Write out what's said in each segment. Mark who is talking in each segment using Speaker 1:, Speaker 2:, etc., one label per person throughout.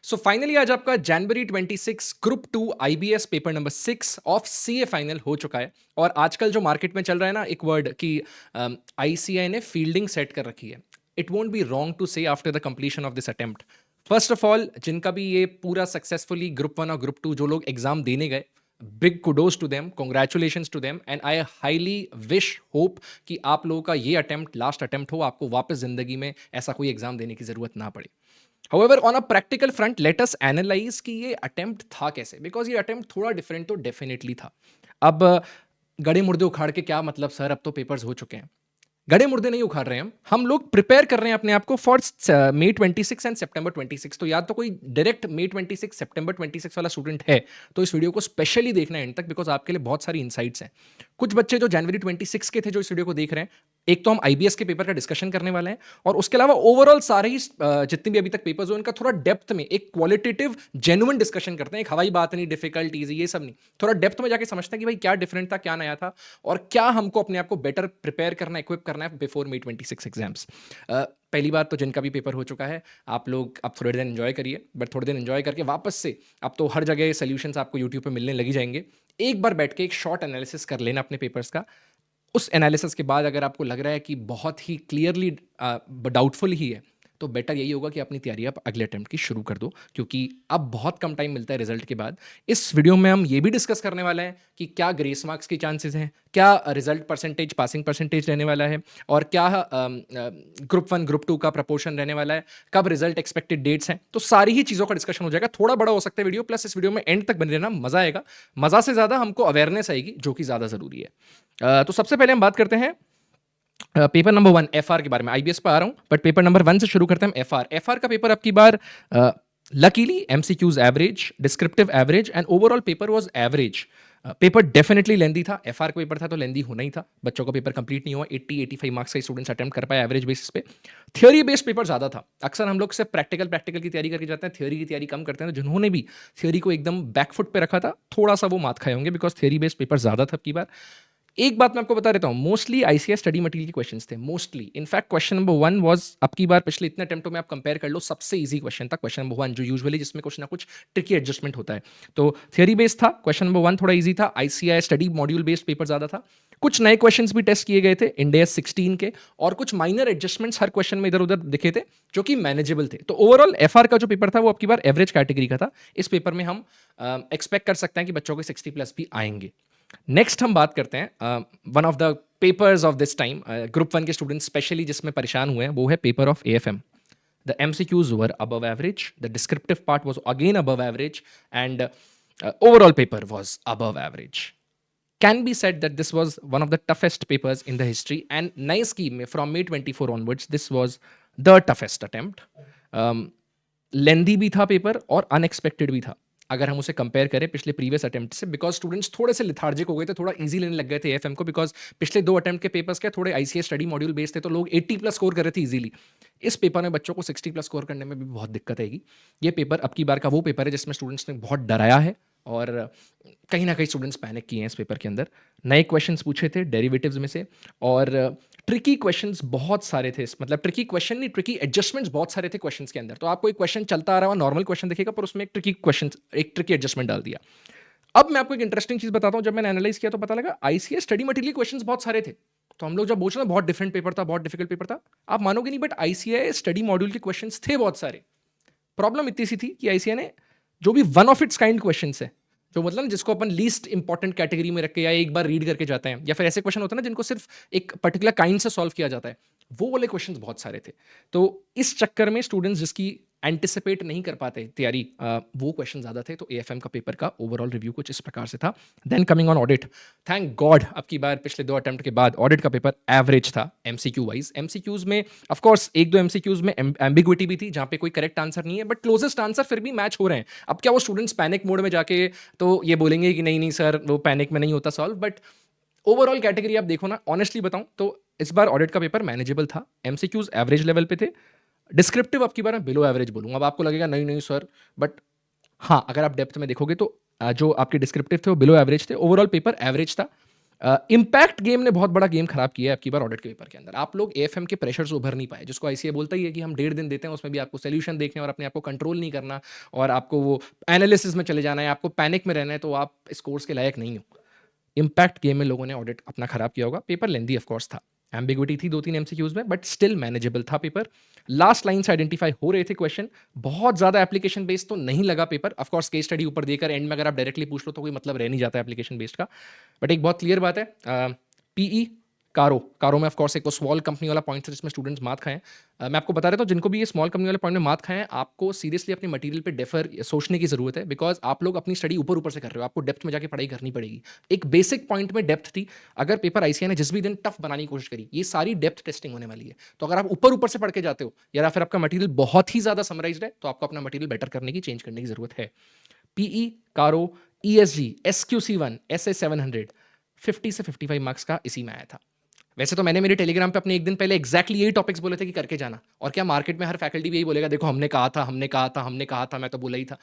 Speaker 1: So finally आज आपका जनवरी 26 group 2 IBS paper number 6 of CA final हो चुका है। और आजकल जो मार्केट में चल रहा है ना एक वर्ड कि आईसीआई ने फील्डिंग सेट कर रखी है। It won't be wrong to say after the completion of this attempt. First of all जिनका भी ये पूरा सक्सेसफुली ग्रुप 1 और ग्रुप 2 जो लोग एग्जाम देने गए, big kudos to them, congratulations to them, and I highly wish hope कि आप लोगों का ये अटेम्प्ट लास्ट अटेम्प्ट हो, आपको वापस जिंदगी में ऐसा कोई एग्जाम देने की जरूरत ना पड़े। However, on a practical front, let us analyze कि ये अटेम्प्ट था कैसे, बिकॉज ये अटेम्प्ट थोड़ा डिफरेंट तो डेफिनेटली था। अब गड़े मुर्दे उखाड़ के क्या मतलब सर, अब तो पेपर्स हो चुके हैं। गड़े मुर्दे नहीं उखाड़ रहे हैं हम लोग प्रिपेयर कर रहे हैं अपने आप को फॉर May 26 एंड September 26। तो या तो कोई डायरेक्ट May 26 September 26 वाला स्टूडेंट है तो इस वीडियो को स्पेशली देखना है एंड तक, बिकॉज आपके लिए बहुत सारी इंसाइट्स हैं। कुछ बच्चे जो जनवरी 26 के थे जो इस वीडियो को देख रहे हैं, एक तो हम आईबीएस के पेपर का डिस्कशन करने वाले हैं, और उसके अलावा ओवरऑल सारे ही जितने भी अभी तक पेपर्स हो इनका थोड़ा डेप्थ में एक क्वालिटेटिव जेन्युइन डिस्कशन करते हैं। एक हवाई बात नहीं, डिफिकल्ट इजी ये सब नहीं, थोड़ा डेप्थ में जाके समझते हैं कि भाई क्या डिफरेंट था, क्या नया था, और क्या हमको अपने आप को बेटर प्रिपेयर करना, इक्विप करना है बिफोर May 26 एग्जाम्स। पहली बात तो जिनका भी पेपर हो चुका है, आप लोग अब थोड़े दिन एंजॉय करिए, बट थोड़े दिन एंजॉय करके वापस से अब तो हर जगह सोल्यूशंस आपको यूट्यूब पे मिलने लगी जाएंगे। एक बार बैठ के एक शॉर्ट एनालिसिस कर लेना अपने पेपर्स का। उस एनालिसिस के बाद अगर आपको लग रहा है कि बहुत ही क्लियरली डाउटफुल ही है, तो बेटर यही होगा कि अपनी तैयारी आप अगले अटेम्प्ट की शुरू कर दो, क्योंकि अब बहुत कम टाइम मिलता है रिजल्ट के बाद। इस वीडियो में हम ये भी डिस्कस करने वाले हैं कि क्या ग्रेस मार्क्स के चांसेस हैं, क्या रिजल्ट परसेंटेज, पासिंग परसेंटेज रहने वाला है, और क्या ग्रुप 1 ग्रुप 2 का प्रपोर्शन रहने वाला है, कब रिजल्ट एक्सपेक्टेड डेट्स हैं। तो सारी ही चीज़ों का डिस्कशन हो जाएगा। थोड़ा बड़ा हो सकता है वीडियो, प्लस इस वीडियो में एंड तक बने रहना, मजा आएगा। मजा से ज़्यादा हमको अवेयरनेस आएगी, जो कि ज़्यादा ज़रूरी है। तो सबसे पहले हम बात करते हैं पेपर नंबर 1 एफआर के बारे में। आईबीएस पे आ रहा हूं, बट पेपर नंबर 1 से शुरू करते हैं। एफआर एफआर का पेपर अब की बार luckily MCQs average, descriptive average, and overall paper was average. Paper definitely lengthy था, एफआर का पेपर था तो लेंदी होना ही था। बच्चों का पेपर कंप्लीट नहीं हुआ, 80-85 मार्क्स का स्टूडेंट्स अटेम्प्ट कर पाए एवरेज बेसिस पे। थ्योरी बेस्ड पेपर ज्यादा था। अक्सर हम लोग सिर्फ प्रैक्टिकल की तैयारी करके जाते हैं, थ्योरी की तैयारी कम करते हैं। तो जिन्होंने भी थ्योरी को एकदम बैकफुट पे रखा था, थोड़ा सा वो मात खाए होंगे, बिकॉज थ्योरी बेस्ड पेपर ज्यादा था अब की बार। एक बात मैं आपको बता देता हूँ, मोस्टली आईसीएस स्टडी मटेरियल के क्वेश्चंस थे, mostly. In fact question number 1 was अब की बार पिछले इतने अटेम्प्टों में आप कंपेयर कर लो, सबसे इजी क्वेश्चन था क्वेश्चन नंबर 1, जो यूजुअली जिसमें कुछ ना कुछ ट्रिकी एडजस्टमेंट होता है। तो थियरी बेस्ड था, क्वेश्चन नंबर 1 थोड़ा इजी था। ICI study module based paper ज्यादा था। कुछ नए क्वेश्चंस भी टेस्ट किए गए थे इंडेस 16 के, और कुछ माइनर एडजस्टमेंट्स हर क्वेश्चन में इधर उधर दिखे थे, जो कि मैनेजेबल थे। तो ओवरऑल एफआर का जो पेपर था वो अब की बार एवरेज कैटेगरी का था। इस पेपर में हम एक्सपेक्ट कर सकते हैं कि बच्चों के 60+ भी आएंगे। नेक्स्ट हम बात करते हैं one of the papers of this time, group 1 के स्टूडेंट्स स्पेशली जिसमें परेशान हुए हैं, वो है paper of AFM. The MCQs were above average, the descriptive part was again above average, and overall paper was above average. Can be said that this was one of the toughest papers in the history, and nice scheme from May 24 onwards this was the toughest attempt. लेंदी भी था paper और unexpected भी था अगर हम उसे compare करें पिछले प्रीवियस अटेम्प्ट से, बिकॉज स्टूडेंट्स थोड़े से लिथार्जिक हो गए थे, थोड़ा इजी लेने लग गए थे एफएम को, बिकॉज पिछले 2 अटेम्प्ट के पेपर्स क्या थोड़े आईसीएस स्टडी मॉड्यूल बेस्ड थे, तो लोग 80+ स्कोर कर रहे थे इजीली। इस पेपर में बच्चों को 60+ स्कोर करने में भी बहुत दिक्कत आएगी। ये पेपर अब की बार का वो पेपर है जिसमें स्टूडेंट्स ने बहुत डराया है, और कहीं ना कहीं स्टूडेंट्स पैनिक किए हैं इस पेपर के अंदर। नए क्वेश्चंस पूछे थे डेरिवेटिव्स में से, और ट्रिकी क्वेश्चंस बहुत सारे थे। मतलब ट्रिकी क्वेश्चन नहीं, ट्रिकी एडजस्टमेंट्स बहुत सारे थे क्वेश्चंस के अंदर। तो आपको एक क्वेश्चन चलता आ रहा है, नॉर्मल क्वेश्चन दिखेगा, पर उसमें एक ट्रिकी क्वेश्चन, एक ट्रिकी एडजस्टमेंट डाल दिया। अब मैं आपको एक इंटरेस्टिंग चीज बताता हूं, जब मैंने एनालाइज किया तो पता लगा आईसीएस स्टडी मटेरियल क्वेश्चंस बहुत सारे थे। तो हम लोग जब बोल रहे हैं बहुत डिफरेंट पेपर था, बहुत डिफिकल्ट पेपर था, आप मानोगे नहीं, बट आईसीआई स्टडी मॉड्यूल के क्वेश्चंस थे बहुत सारे। प्रॉब्लम इतनी सी थी कि आईसीआई ने जो भी one of its kind questions है, जो मतलब जिसको अपन लीस्ट इंपॉर्टेंट कैटेगरी में रख के या एक बार रीड करके जाते हैं, या फिर ऐसे क्वेश्चन होते हैं ना जिनको सिर्फ एक पर्टिकुलर काइंड से सॉल्व किया जाता है, वो वाले क्वेश्चंस बहुत सारे थे। तो इस चक्कर में स्टूडेंट्स जिसकी एंटिसिपेट नहीं कर पाते तैयारी, वो क्वेश्चन ज्यादा थे। तो एएफएम का पेपर का ओवरऑल रिव्यू कुछ इस प्रकार से था। Then coming on audit, thank God अब की बार पिछले 2 अटेम्प्ट के बाद ऑडिट का पेपर एवरेज था एमसीक्यू वाइज। एमसीक्यूज में ऑफ कोर्स 1-2 एमसीक्यूज में एम्बिग्विटी भी थी, जहां पे कोई करेक्ट आंसर नहीं है, बट क्लोजेस्ट आंसर फिर भी मैच हो रहे हैं। अब क्या वो स्टूडेंट्स पैनिक मोड में जाके तो ये बोलेंगे कि नहीं नहीं सर वो पैनिक में नहीं होता सॉल्व, बट ओवरऑल कैटेगरी आप देखो ना, ऑनेस्टली बताऊं तो इस बार ऑडिट का पेपर मैनेजेबल था। एमसीक्यूज एवरेज लेवल पे थे, डिस्क्रिप्टिव अब की बार मैं बिलो एवरेज बोलूंगा। अब आपको लगेगा नहीं नहीं सर, बट हाँ, अगर आप डेप्थ में देखोगे तो जो आपके डिस्क्रिप्टिव थे वो बिलो एवरेज थे। ओवरऑल पेपर एवरेज था। इम्पैक्ट गेम ने बहुत बड़ा गेम खराब किया है आपकी बार ऑडिट के पेपर के अंदर। आप लोग एएफएम के प्रेशर से उभर नहीं पाए, जिसको आईसीए बोलता ही है कि हम 1.5 दिन देते हैं, उसमें भी आपको सॉल्यूशन देखने और अपने आप को कंट्रोल नहीं करना और आपको वो एनालिसिस में चले जाना है, आपको पैनिक में रहना है, तो आप इस कोर्स के लायक नहीं हो। इम्पैक्ट गेम में लोगों ने ऑडिट अपना खराब किया होगा। पेपर लेंदी ऑफ कोर्स था, एम्बिग्विटी थी 2-3 एमसीक्यूज में, बट स्टिल मैनेजेबल था पेपर। लास्ट लाइन से आइडेंटिफाई हो रहे थे क्वेश्चन, बहुत ज़्यादा एप्लीकेशन बेस्ड तो नहीं लगा paper. Of course case study ऊपर देकर एंड में अगर आप डायरेक्टली पूछ लो तो कोई मतलब रह नहीं जाता एप्लीकेशन बेस्ड का। बट एक बहुत क्लियर बात है, पीई कारो कारो में ऑफ कोर्स एक स्मॉल कंपनी वाला पॉइंट था जिसमें स्टूडेंट्स मात खाएं। मैं आपको बता रहा था, जिनको भी ये स्मॉल कंपनी वाले पॉइंट में मात खाएं, आपको सीरियसली अपने मटेरियल पे डेफर सोचने की जरूरत है, बिकॉज आप लोग अपनी स्टडी ऊपर ऊपर से कर रहे हो, आपको डेप्थ में जाके पढ़ाई करनी पड़ेगी। एक बेसिक पॉइंट में डेप्थ थी, अगर पेपर आईसीआई ने जिस भी दिन टफ बनाने की कोशिश करी, ये सारी डेप्थ टेस्टिंग होने वाली है। तो अगर आप ऊपर ऊपर से पढ़ के जाते हो या फिर आपका मटेरियल बहुत ही ज्यादा समराइज्ड है, तो आपको अपना मटेरियल बेटर करने की, चेंज करने की जरूरत है। पीई कारो ईएसजी SQC1 SA700 50 से 55 मार्क्स का इसी में आया था। वैसे तो मैंने मेरे टेलीग्राम पे अपने एक दिन पहले एग्जैक्टली यही टॉपिक्स बोले थे कि करके जाना, और क्या मार्केट में हर फैकल्टी भी यही बोलेगा, देखो हमने कहा था, हमने कहा था, हमने कहा था, मैं तो बोला ही था।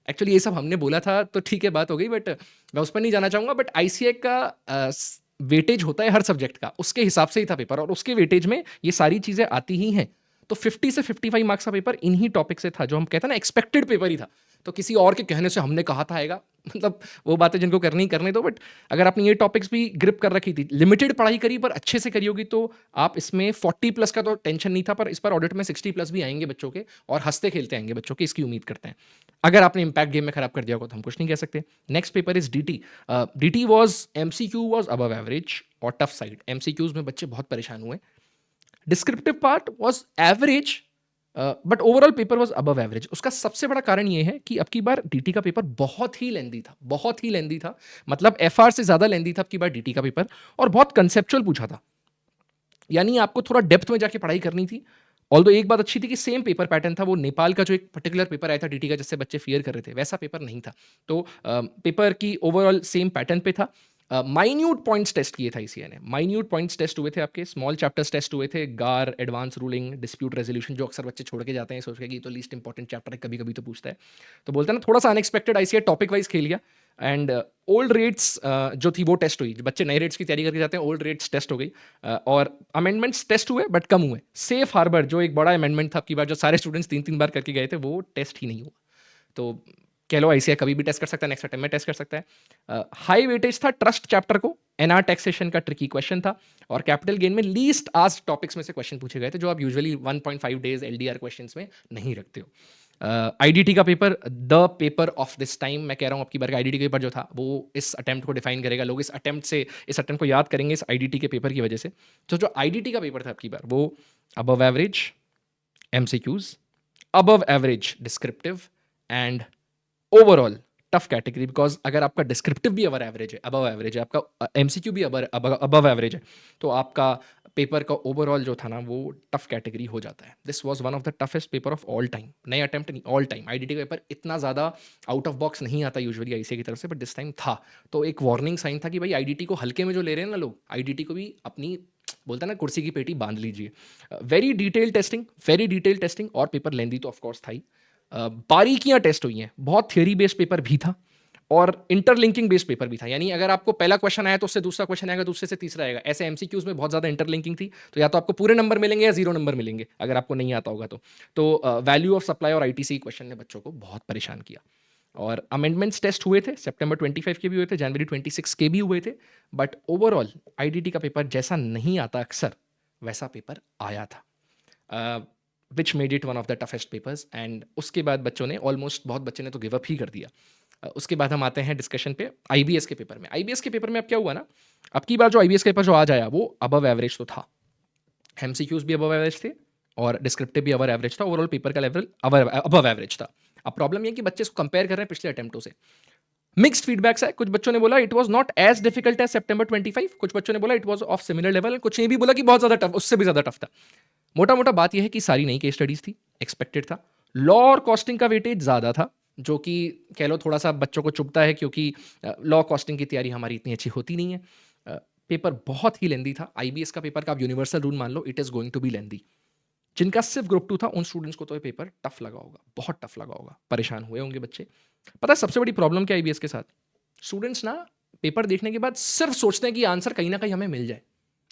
Speaker 1: एक्चुअली ये सब हमने बोला था तो ठीक है, बात हो गई, बट मैं उस पर नहीं जाना चाहूंगा। बट आईसीए का वेटेज होता है हर सब्जेक्ट का, उसके हिसाब से ही था पेपर, और उसके वेटेज में ये सारी चीजें आती ही हैं। तो 50 से 55 मार्क्स का पेपर इन्हीं टॉपिक से था, जो हम कहते हैं ना एक्सपेक्टेड पेपर ही था। तो किसी और के कहने से हमने कहा था आएगा, मतलब वो बातें जिनको करनी ही करने दो। बट अगर आपने ये टॉपिक्स भी ग्रिप कर रखी थी, लिमिटेड पढ़ाई करी पर अच्छे से करी होगी, तो आप इसमें 40+ का तो टेंशन नहीं था, पर इस पर ऑडिट में 60+ भी आएंगे बच्चों के, और हंसते खेलते आएंगे बच्चों के, इसकी उम्मीद करते हैं। अगर आपने इंपैक्ट गेम में खराब कर दिया होगा तो हम कुछ नहीं कह सकते। Next paper is DT. DT was MCQ was above average और टफ साइड। एमसीक्यूज में बच्चे बहुत परेशान हुए। Descriptive part was average, but overall paper was above average. उसका सबसे बड़ा कारण यह है कि अब की बार डीटी का पेपर बहुत ही लेंदी था, बहुत ही लेंदी था। मतलब एफआर से ज्यादा लेंदी था अब की बार डीटी का पेपर, और बहुत कंसेप्चुअल पूछा था, यानी आपको थोड़ा डेप्थ में जाके पढ़ाई करनी थी। ऑल्दो एक बात अच्छी थी कि सेम पेपर पैटर्न था, वो नेपाल का जो एक पर्टिकुलर पेपर आया था डीटी का, जिससे बच्चे फियर कर रहे थे, वैसा पेपर नहीं था। तो पेपर की ओवरऑल सेम पैटर्न पे था। माइन्यूट पॉइंट्स टेस्ट किए था ईसीआई ने, माइन्यूट पॉइंट्स टेस्ट हुए थे आपके, स्मॉल चैप्टर्स टेस्ट हुए थे, गार, एडवांस रूलिंग, डिस्प्यूट रेजोल्यूशन, जो अक्सर बच्चे छोड़ के जाते हैं सोच के कि तो लीस्ट इंपॉर्टेंट चैप्टर है, कभी कभी तो पूछता है। तो बोलते हैं ना, थोड़ा सा अनएक्सपेक्टेड आईसीआई टॉपिक वाइज खेल गया। एंड ओल्ड रेट्स जो थी वो टेस्ट हुई, बच्चे नए रेट्स की तैयारी करके जाते हैं, ओल्ड रेट्स टेस्ट हो गई। और अमेंडमेंट्स टेस्ट हुए बट कम हुए। सेफ हार्बर जो एक बड़ा अमेंडमेंट था आपकी बार, जो सारे स्टूडेंट्स 3-3 बार करके गए थे, वो टेस्ट ही नहीं हुआ। तो कह लो आईसीआई कभी भी टेस्ट कर सकता है, नेक्स्ट अटेम्प्ट में टेस्ट कर सकता है। हाई वेटेज था ट्रस्ट चैप्टर को, एनआर टैक्सेशन का ट्रिकी क्वेश्चन था, और कैपिटल गेन में लीस्ट आस्क्ड टॉपिक्स में से क्वेश्चन पूछे गए थे, जो आप यूजुअली 1.5 डेज एलडीआर क्वेश्चंस में नहीं रखते हो। आईडीटी का paper, the paper of this time, मैं कह रहा हूँ आपकी बार का आईडीटी का पेपर जो था वो इस अटेम्प्ट को डिफाइन करेगा। लोग इस अटेम्प्ट को याद करेंगे इस आईडीटी के पेपर की वजह से। तो जो आईडीटी का पेपर था आपकी बार, वो above average MCQs, above average descriptive, and overall tough category. Because अगर आपका डिस्क्रिप्टिव भी अबर एवरेज है, अबव एवरेज है, आपका एमसीक्यू भी अबव एवरेज है, तो आपका पेपर का ओवरऑल जो था ना, वो टफ कैटेगरी हो जाता है। This was one of the toughest paper of all time, नए अटेम्प्ट नहीं, ऑल टाइम। आईडीटी का पेपर इतना ज़्यादा आउट ऑफ बॉक्स नहीं आता यूजुअली आईसीए की तरफ से, बट दिस टाइम था। तो एक वार्निंग साइन था कि भाई आईडीटी को हल्के में जो ले रहे हैं ना लोग, आईडीटी को भी अपनी, बोलता है ना, कुर्सी की पेटी बांध लीजिए। Very detail testing, very detail testing, और पेपर लेंदी तो ऑफकोर्स था ही। बारीकियां टेस्ट हुई हैं, बहुत थ्योरी बेस्ड पेपर भी था और इंटरलिंकिंग बेस्ड पेपर भी था। यानी अगर आपको पहला क्वेश्चन आया तो उससे दूसरा क्वेश्चन आएगा, दूसरे से तीसरा आएगा, ऐसे एमसीक्यूज में बहुत ज़्यादा इंटरलिंकिंग थी। तो या तो आपको पूरे नंबर मिलेंगे या 0 नंबर मिलेंगे अगर आपको नहीं आता होगा तो वैल्यू ऑफ सप्लाई और आईटीसी क्वेश्चन ने बच्चों को बहुत परेशान किया। और अमेंडमेंट्स टेस्ट हुए थे, सितंबर 25 के भी हुए थे, जनवरी 26 के भी हुए थे। बट ओवरऑल आईडीटी का पेपर जैसा नहीं आता अक्सर, वैसा पेपर आया था, which made it one of the toughest papers. And उसके बाद बच्चों ने ऑलमोस्ट, बहुत बच्चे ने तो गिव अप ही कर दिया। उसके बाद हम आते हैं डिस्कशन पे आईबीएस के पेपर में। आईबीएस के पेपर में अब क्या हुआ ना, अब की बार जो आईबीएस के पेपर जो आज आया वो अबव एवरेज तो था, एमसीक्यूज भी अबव एवरेज थे और डिस्क्रिप्टिव भी अबव एवरेज था, ओवरऑल पेपर का लेवल अबव एवरेज था। अब प्रॉब्लम ये है कि बच्चे इसको कंपेयर कर रहे हैं पिछले अटेम्प्टों से, मिक्स्ड फीडबैक्स है। कुछ बच्चों ने बोला it was not as difficult as सितंबर 25, कुछ बच्चों ने बोला it was of similar level, कुछ ने भी बोला कि बहुत ज्यादा टफ, उससे भी ज्यादा टफ था। मोटा मोटा बात यह है कि सारी नई केस स्टडीज थी, एक्सपेक्टेड था। लॉ और कॉस्टिंग का वेटेज ज़्यादा था, जो कि कह लो थोड़ा सा बच्चों को चुभता है, क्योंकि लॉ कॉस्टिंग की तैयारी हमारी इतनी अच्छी होती नहीं है। पेपर बहुत ही लेंदी था। आईबीएस का पेपर का आप यूनिवर्सल रूल मान लो, it is going to be lengthy. जिनका सिर्फ ग्रुप 2 था उन स्टूडेंट्स को तो ये पेपर टफ लगा होगा, बहुत टफ लगा होगा, परेशान हुए होंगे बच्चे। पता है सबसे बड़ी प्रॉब्लम क्या आईबीएस के साथ, स्टूडेंट्स ना पेपर देखने के बाद सिर्फ सोचते हैं कि आंसर कहीं ना कहीं हमें मिल जाए।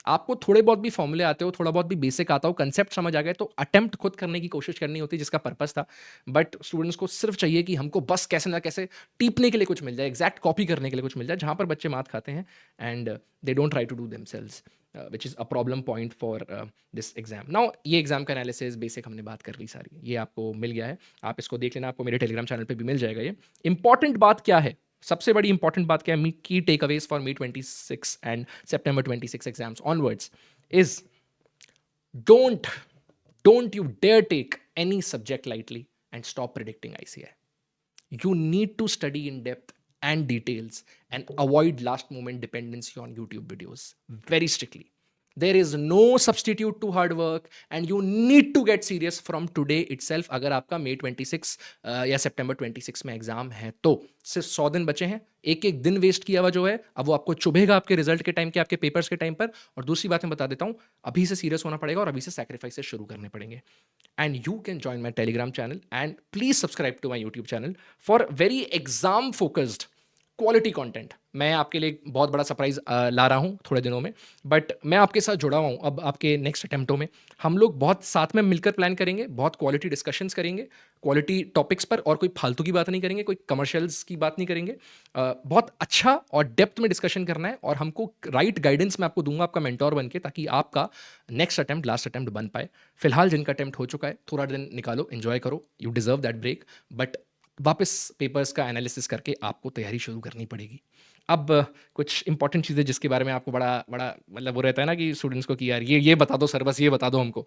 Speaker 1: आपको थोड़े बहुत भी फॉर्मूले आते हो, थोड़ा बहुत भी बेसिक आता हो, कंसेप्ट समझ आ गए, तो अटेम्प्ट खुद करने की कोशिश करनी होती है, जिसका पर्पस था। बट स्टूडेंट्स को सिर्फ चाहिए कि हमको बस कैसे ना कैसे टीपने के लिए कुछ मिल जाए, एग्जैक्ट कॉपी करने के लिए कुछ मिल जाए, जहां पर बच्चे मात खाते हैं and they don't try to do themselves, which is a problem point for this exam. Now ये एग्जाम का एनालिसिस बेसिक हमने बात कर ली सारी, ये आपको मिल गया है, आप इसको देख लेना, आपको मेरे टेलीग्राम चैनल पे भी मिल जाएगा। ये इंपॉर्टेंट बात क्या है, सबसे बड़ी इंपॉर्टेंट बात क्या है, की takeaways for me 26 and September 26 exams onwards is don't don't you dare take any subject lightly and stop predicting ICI. You need to study in depth and details and avoid last moment dependency on YouTube videos very strictly. There is no substitute to hard work and you need to get serious from today itself. अगर आपका May 26 या September 26 में exam है तो सिर्फ 100 दिन बचे हैं, एक एक दिन वेस्ट किया हुआ जो है अब वो आपको चुभेगा आपके रिजल्ट के टाइम के, आपके पेपर्स के टाइम पर। और दूसरी बात मैं बता देता हूँ, अभी से सीरियस होना पड़ेगा और अभी से सैक्रिफाइस शुरू करने पड़ेंगे। and you can join my telegram channel and please subscribe to my youtube channel for very exam focused quality content. मैं आपके लिए बहुत बड़ा सरप्राइज ला रहा हूँ थोड़े दिनों में, बट मैं आपके साथ जुड़ा हुआ हूँ अब आपके नेक्स्ट अटेम्प्टों में। हम लोग बहुत साथ में मिलकर प्लान करेंगे, बहुत क्वालिटी डिस्कशंस करेंगे, क्वालिटी टॉपिक्स पर, और कोई फालतू की बात नहीं करेंगे, कोई कमर्शियल्स की बात नहीं करेंगे। बहुत अच्छा और डेप्थ में डिस्कशन करना है और हमको राइट गाइडेंस मैं आपको दूंगा आपका मेंटोर बन के, ताकि आपका नेक्स्ट अटेम्प्ट लास्ट अटेम्प्ट बन पाए। फिलहाल जिनका अटेम्प्ट हो चुका है, थोड़ा दिन निकालो, एंजॉय करो, you deserve that break, but वापस पेपर्स का एनालिसिस करके आपको तैयारी शुरू करनी पड़ेगी। अब कुछ इंपॉर्टेंट चीज़ें जिसके बारे में आपको बड़ा बड़ा मतलब वो रहता है ना कि स्टूडेंट्स को कि यार ये बता दो सर, बस ये बता दो हमको।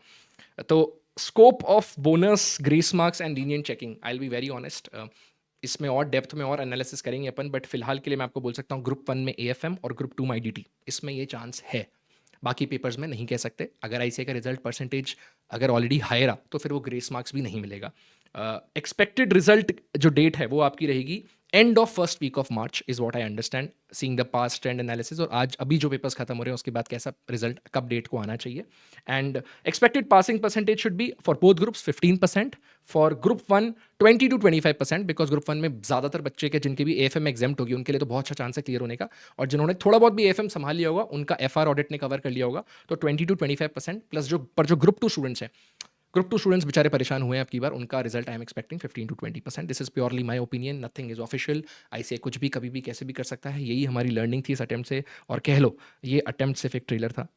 Speaker 1: तो scope of bonus, grace marks and lenient checking, I will be very honest, इसमें और डेप्थ में और एनालिसिस करेंगे अपन, बट फिलहाल के लिए मैं आपको बोल सकता हूँ ग्रुप 1 में AFM और ग्रुप 2 में IDT, इसमें ये चांस है। बाकी पेपर्स में नहीं कह सकते। अगर ICI का रिजल्ट परसेंटेज अगर ऑलरेडी हायर आ तो फिर वो ग्रेस मार्क्स भी नहीं मिलेगा। एक्सपेक्टेड रिजल्ट जो डेट है वो आपकी रहेगी end of first week of March, is what I understand seeing the past trend analysis. और आज अभी जो पेपर्स खत्म हो रहे हैं उसके बाद कैसा रिजल्ट कब डेट को आना चाहिए। And expected passing percentage should be for both groups 15%, for group 1 20 to 25%, because group 1 में ज़्यादातर बच्चे के जिनके भी AFM एग्जाम्ट होगी उनके लिए तो बहुत अच्छा चांस है क्लियर होने का, और जिन्होंने थोड़ा बहुत भी AFM संभाल लिया होगा उनका FR ऑडिट ने कवर कर लिया होगा, तो 20 to 25%। प्लस जो ग्रुप 2 स्टूडेंट्स हैं, ग्रुप 2 स्टूडेंट्स बेचारे परेशान हुए हैं अब की बार, उनका result I am expecting 15 to 20%। This is purely my opinion, nothing is official. ICI कुछ भी कभी भी कैसे भी कर सकता है, यही हमारी लर्निंग थी इस अटेम्प्ट से। और कह लो ये अटेम्प्ट सिर्फ एक ट्रेलर था,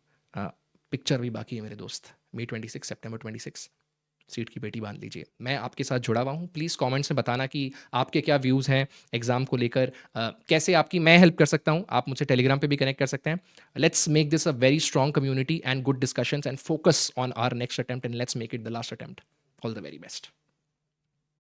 Speaker 1: पिक्चर भी बाकी है मेरे दोस्त। May 26 September 26 सीट की पेटी बांध लीजिए। मैं आपके साथ जुड़ा हुआ हूँ, प्लीज़ कमेंट्स में बताना कि आपके क्या व्यूज़ हैं एग्ज़ाम को लेकर, कैसे आपकी मैं हेल्प कर सकता हूँ। आप मुझसे टेलीग्राम पे भी कनेक्ट कर सकते हैं। Let's make this a very strong community and good discussions and focus on our next attempt and let's make it the last attempt. All the very best.